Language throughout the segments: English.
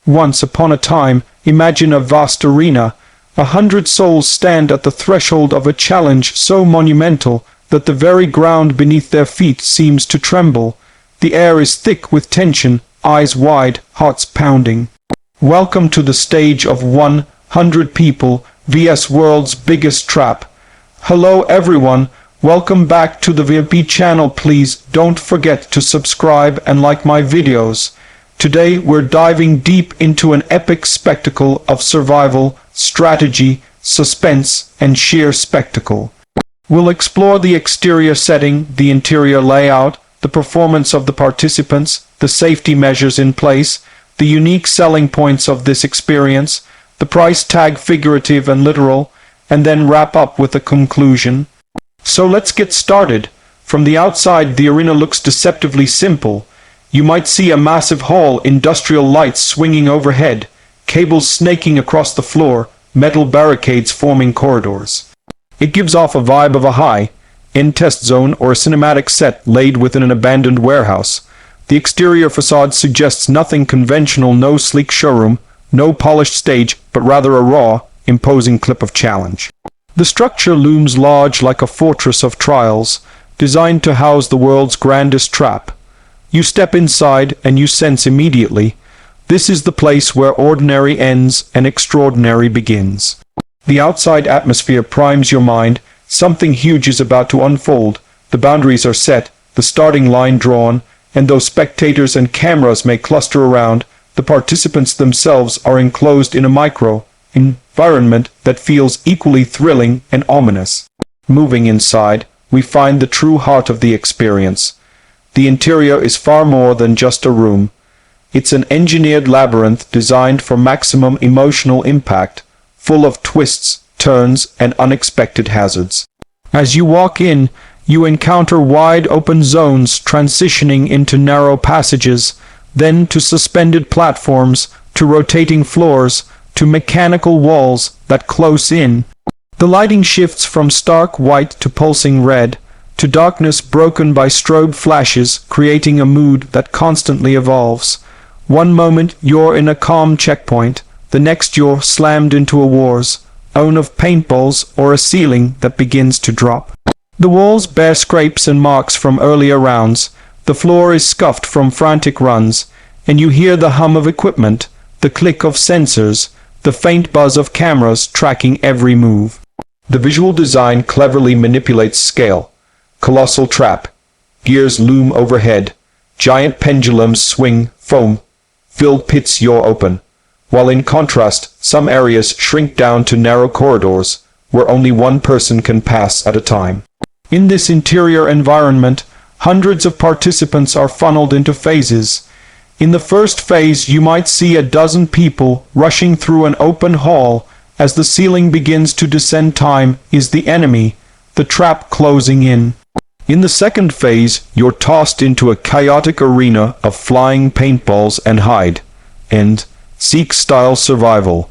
Once upon a time, imagine a vast arena. 100 souls stand at the threshold of a challenge so monumental that the very ground beneath their feet seems to tremble. The air is thick with tension, eyes wide, hearts pounding. Welcome to the stage of 100 people vs world's biggest trap. Hello everyone, welcome back to the VIP channel. Please don't forget to subscribe and like my videos. Today we're diving deep into an epic spectacle of survival, strategy, suspense, and sheer spectacle. We'll explore the exterior setting, the interior layout, the performance of the participants, the safety measures in place, the unique selling points of this experience, the price tag figurative and literal, and then wrap up with a conclusion. So let's get started. From the outside, the arena looks deceptively simple. You might see a massive hall, industrial lights swinging overhead, cables snaking across the floor, metal barricades forming corridors. It gives off a vibe of a high-end test zone or a cinematic set laid within an abandoned warehouse. The exterior facade suggests nothing conventional, no sleek showroom, no polished stage, but rather a raw, imposing clip of challenge. The structure looms large like a fortress of trials, designed to house the world's grandest trap. You step inside and you sense immediately, this is the place where ordinary ends and extraordinary begins. The outside atmosphere primes your mind, something huge is about to unfold, the boundaries are set, the starting line drawn, and though spectators and cameras may cluster around, the participants themselves are enclosed in a micro-environment that feels equally thrilling and ominous. Moving inside, we find the true heart of the experience. The interior is far more than just a room. It's an engineered labyrinth designed for maximum emotional impact, full of twists, turns, and unexpected hazards. As you walk in, you encounter wide-open zones transitioning into narrow passages, then to suspended platforms, to rotating floors, to mechanical walls that close in. The lighting shifts from stark white to pulsing red, to darkness broken by strobe flashes, creating a mood that constantly evolves. One moment you're in a calm checkpoint, the next you're slammed into a war zone of paintballs or a ceiling that begins to drop. The walls bear scrapes and marks from earlier rounds, the floor is scuffed from frantic runs, and you hear the hum of equipment, the click of sensors, the faint buzz of cameras tracking every move. The visual design cleverly manipulates scale. Colossal trap. Gears loom overhead. Giant pendulums swing, foam-filled pits yaw open. While in contrast, some areas shrink down to narrow corridors, where only one person can pass at a time. In this interior environment, hundreds of participants are funneled into phases. In the first phase, you might see a dozen people rushing through an open hall. As the ceiling begins to descend, time is the enemy, the trap closing in. In the second phase, you're tossed into a chaotic arena of flying paintballs and hide-and-seek style survival.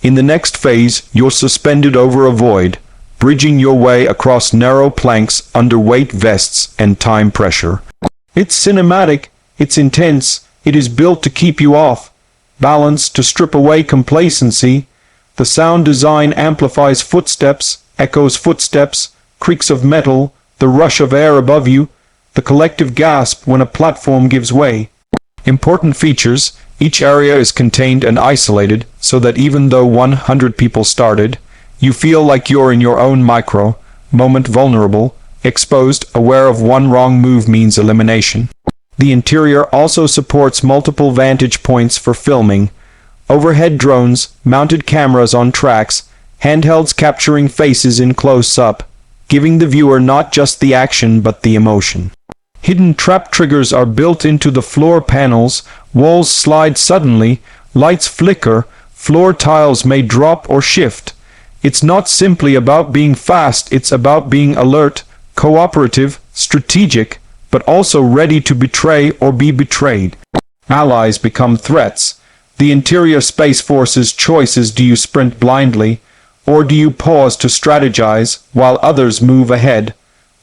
In the next phase, you're suspended over a void, bridging your way across narrow planks under weight vests and time pressure. It's cinematic, it's intense, it is built to keep you off balance, to strip away complacency. The sound design amplifies footsteps, echoes footsteps, creaks of metal, the rush of air above you, the collective gasp when a platform gives way. Important features: each area is contained and isolated, so that even though 100 people started, you feel like you're in your own moment, vulnerable, exposed, aware of one wrong move means elimination. The interior also supports multiple vantage points for filming. Overhead drones, mounted cameras on tracks, handhelds capturing faces in close-up, giving the viewer not just the action but the emotion. Hidden trap triggers are built into the floor panels, walls slide suddenly, lights flicker, floor tiles may drop or shift. It's not simply about being fast, it's about being alert, cooperative, strategic, but also ready to betray or be betrayed. Allies become threats. The interior space forces choices: do you sprint blindly, or do you pause to strategize while others move ahead?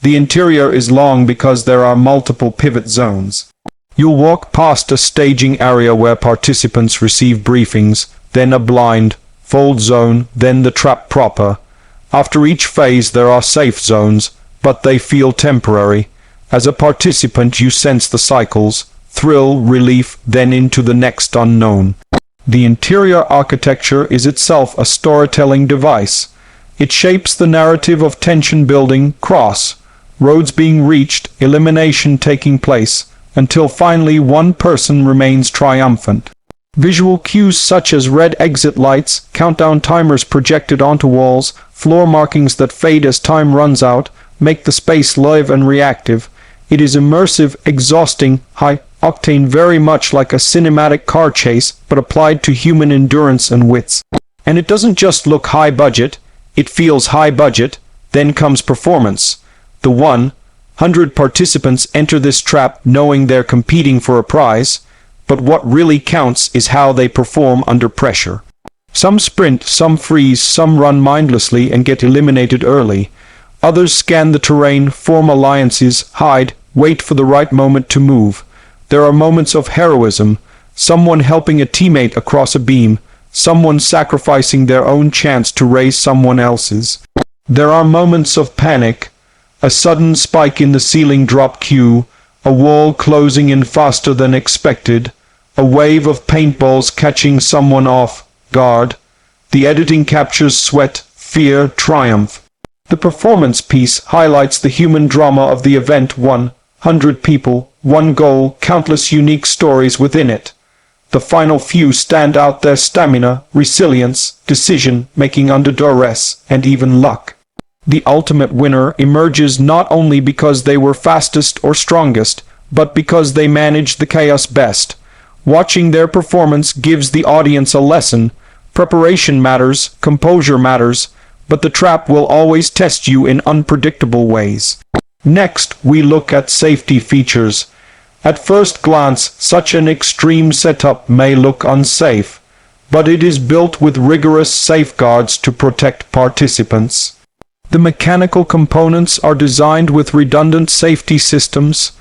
The interior is long because there are multiple pivot zones. You'll walk past a staging area where participants receive briefings, then a blind, fold zone, then the trap proper. After each phase there are safe zones, but they feel temporary. As a participant you sense the cycles, thrill, relief, then into the next unknown. The interior architecture is itself a storytelling device. It shapes the narrative of tension building, roads being reached, elimination taking place, until finally one person remains triumphant. Visual cues such as red exit lights, countdown timers projected onto walls, floor markings that fade as time runs out, make the space live and reactive. It is immersive, exhausting, high-octane, very much like a cinematic car chase, but applied to human endurance and wits. And it doesn't just look high budget, it feels high budget. Then comes performance. The 100 participants enter this trap knowing they're competing for a prize, but what really counts is how they perform under pressure. Some sprint, some freeze, some run mindlessly and get eliminated early. Others scan the terrain, form alliances, hide, wait for the right moment to move. There are moments of heroism, someone helping a teammate across a beam, someone sacrificing their own chance to raise someone else's. There are moments of panic, a sudden spike in the ceiling drop queue, a wall closing in faster than expected, a wave of paintballs catching someone off guard. The editing captures sweat, fear, triumph. The performance piece highlights the human drama of the event. 100 people, one goal, countless unique stories within it. The final few stand out: their stamina, resilience, decision-making under duress, and even luck. The ultimate winner emerges not only because they were fastest or strongest, but because they managed the chaos best. Watching their performance gives the audience a lesson. Preparation matters, composure matters, but the trap will always test you in unpredictable ways. Next, we look at safety features. At first glance, such an extreme setup may look unsafe, but it is built with rigorous safeguards to protect participants. The mechanical components are designed with redundant safety systems,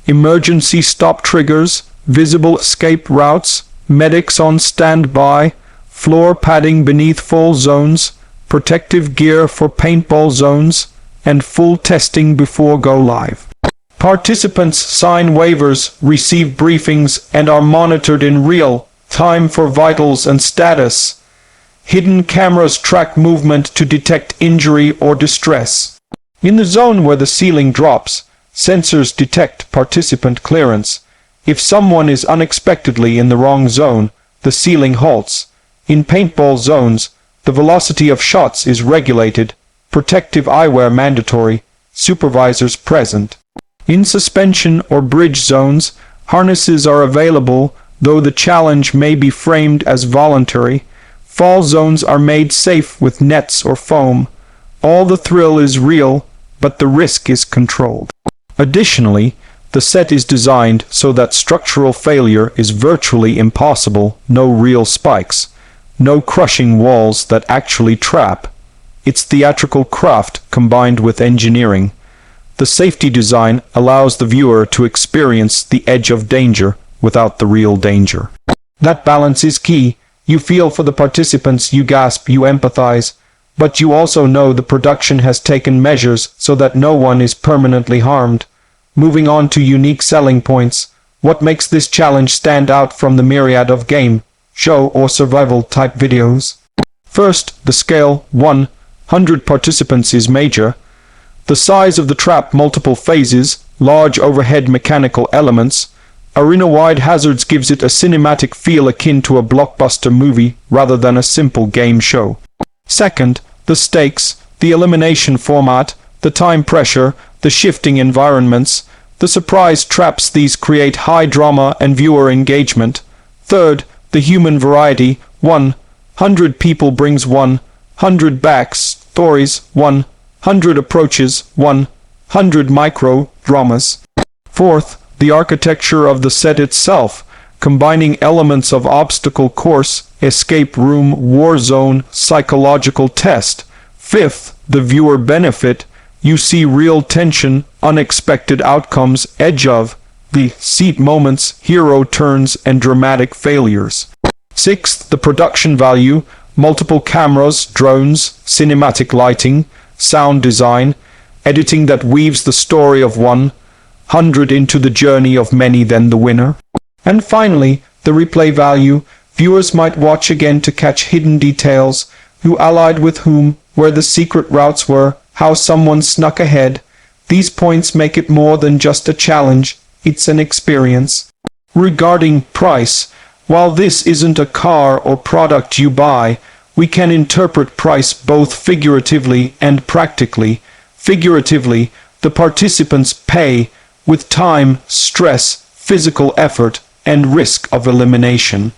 emergency stop triggers, visible escape routes, medics on standby, floor padding beneath fall zones, protective gear for paintball zones, and full testing before go live. Participants sign waivers, receive briefings, and are monitored in real time for vitals and status. Hidden cameras track movement to detect injury or distress. In the zone where the ceiling drops, sensors detect participant clearance. If someone is unexpectedly in the wrong zone, the ceiling halts. In paintball zones, the velocity of shots is regulated, protective eyewear mandatory, supervisors present. In suspension or bridge zones, harnesses are available, though the challenge may be framed as voluntary. Fall zones are made safe with nets or foam. All the thrill is real, but the risk is controlled. Additionally, the set is designed so that structural failure is virtually impossible. No real spikes, no crushing walls that actually trap. It's theatrical craft combined with engineering. The safety design allows the viewer to experience the edge of danger without the real danger. That balance is key. You feel for the participants, you gasp, you empathize, but you also know the production has taken measures so that no one is permanently harmed. Moving on to unique selling points, what makes this challenge stand out from the myriad of game, show, or survival type videos? First, the scale. 100 participants is major. The size of the trap, multiple phases, large overhead mechanical elements, arena-wide hazards gives it a cinematic feel akin to a blockbuster movie rather than a simple game show. Second, the stakes, the elimination format, the time pressure, the shifting environments, the surprise traps. These create high drama and viewer engagement. Third, the human variety. 100 people brings 100 backstories, 100 approaches, 100 micro-dramas. Fourth, the architecture of the set itself, combining elements of obstacle course, escape room, war zone, psychological test. Fifth, the viewer benefit. You see real tension, unexpected outcomes, edge of the seat moments, hero turns, and dramatic failures. Sixth, the production value, multiple cameras, drones, cinematic lighting, sound design, editing that weaves the story of 100 into the journey of many, then the winner. And finally, the replay value, viewers might watch again to catch hidden details, who allied with whom, where the secret routes were, how someone snuck ahead. These points make it more than just a challenge, it's an experience. Regarding price, while this isn't a car or product you buy, we can interpret price both figuratively and practically. Figuratively, the participants pay with time, stress, physical effort, and risk of elimination.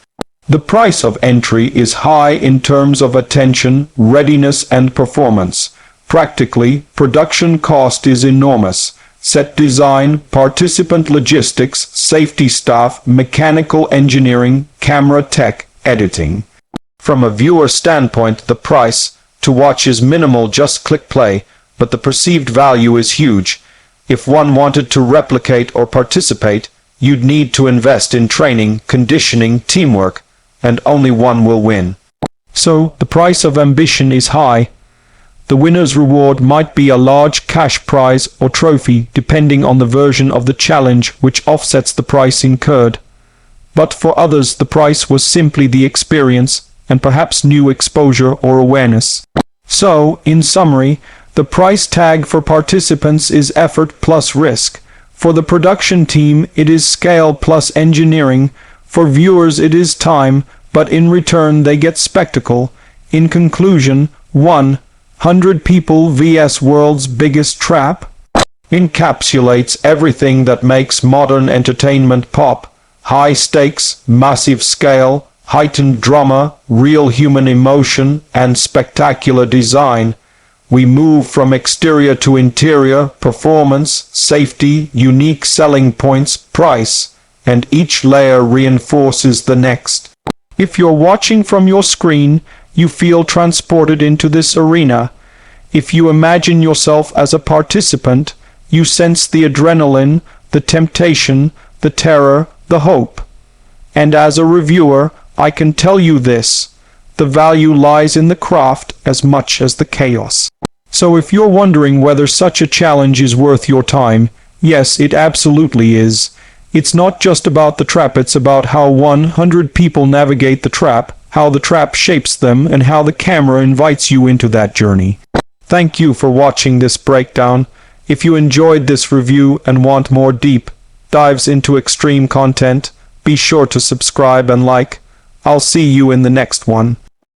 The price of entry is high in terms of attention, readiness, and performance. Practically, production cost is enormous. Set design, participant logistics, safety staff, mechanical engineering, camera tech, editing. From a viewer standpoint, the price to watch is minimal, just click play, but the perceived value is huge. If one wanted to replicate or participate, you'd need to invest in training, conditioning, teamwork, and only one will win. So, the price of ambition is high. The winner's reward might be a large cash prize or trophy, depending on the version of the challenge, which offsets the price incurred. But for others, the price was simply the experience, and perhaps new exposure or awareness. So, in summary, the price tag for participants is effort plus risk. For the production team, it is scale plus engineering. For viewers, it is time, but in return they get spectacle. In conclusion, 100 People vs. World's Biggest Trap encapsulates everything that makes modern entertainment pop. High stakes, massive scale, heightened drama, real human emotion, and spectacular design. We move from exterior to interior, performance, safety, unique selling points, price, and each layer reinforces the next. If you're watching from your screen, you feel transported into this arena. If you imagine yourself as a participant, you sense the adrenaline, the temptation, the terror, the hope. And as a reviewer, I can tell you this: the value lies in the craft as much as the chaos. So if you're wondering whether such a challenge is worth your time, yes, it absolutely is. It's not just about the trap, it's about how 100 people navigate the trap, how the trap shapes them, and how the camera invites you into that journey. Thank you for watching this breakdown. If you enjoyed this review and want more deep dives into extreme content, be sure to subscribe and like. I'll see you in the next one.